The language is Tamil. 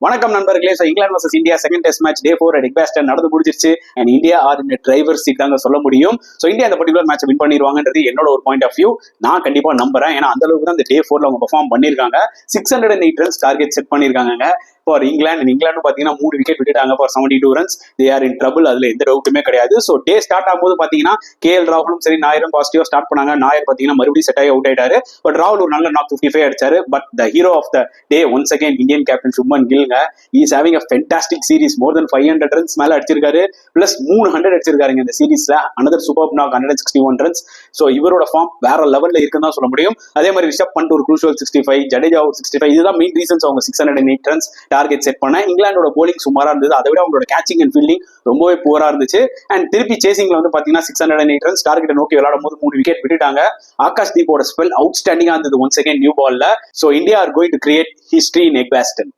வணக்கம் நண்பர்களே. இங்கிலாந்து versus India second test match day 4 at Edgbaston நடந்து முடிஞ்சிருச்சு. And India are in driver seat தாங்க சொல்ல முடியும். ஸோ இந்தியா இந்த பர்டிகுலர் மேட்ச் வின் பண்ணிடுவாங்கன்றது என்னோட ஒரு பாயிண்ட் ஆஃப் வியூ. நான் கண்டிப்பா நம்புறேன். ஏன்னா அந்த அளவுக்கு தான் இந்த டே 4ல அவங்க பெர்ஃபார்ம் பண்ணிருக்காங்க. 608 ரன்ஸ் டார்கெட் செட் பண்ணிருக்காங்க ஃபார் இங்கிலாந்து. இங்கிலாந்து பாத்தீங்கன்னா 3 விக்கெட் விட்டுட்டாங்க for 72 runs. They are in trouble, அதுல எந்த டவுட்டுமே கிடையாது. ஸோ டே ஸ்டார்ட் ஆகும்போது பாத்தீங்கன்னா KL ராகுலும் சரி நாயரும் பாசிட்டிவா ஸ்டார்ட் பண்ணாங்க. நாயர் பாத்தீங்கன்னா மறுபடியும் செட் ஆகி அவுட் ஆயிட்டாரு. பட் ராகுல் ஒரு நல்ல நாக் 55 அடிச்சாரு. But the hero of the day once again Indian captain Shubman கில்ங்க. Is having a fantastic series. more than 500 runs மேல அடிச்சிருக்காரு. பிளஸ் 300 அடிச்சிருக்காருங்க இந்த சீரீஸ்ல. another superb knock 161 runs. So இவரோட ஃபார்ம் வேற லெவல்ல இருக்குன்னு தான் சொல்ல முடியும். அதே மாதிரி ரிஷப் பண்ட் ஒரு crucial 65, ஜடேஜா ஒரு 65. இதுதான் மெயின் ரீசன்ஸ் அவங்க 608 ரன்ஸ் டார்கெட் செட் பண்ண. இங்கிலாந்தோட போலிங் சுமாரா இருந்தது. அதை விட அவங்களோட கேச்சிங் அண்ட் ஃபீல்டிங் ரொம்பவே புவரா இருந்துச்சு. அண்ட் திருப்பி சேசிங்ல வந்து பாத்தீங்கன்னா 608 ரன்ஸ் டார்கெட் நோக்கி விளையாடும் போது 3 விக்கெட் விட்டுட்டாங்க. ஆகாஷ் தீப்போட ஸ்பெல் அவுட்ஸ்டாண்டிங்கா இருந்தது ஒன்ஸ் அகைன் நியூ பால்ல. So India are going to create history in Edgbaston.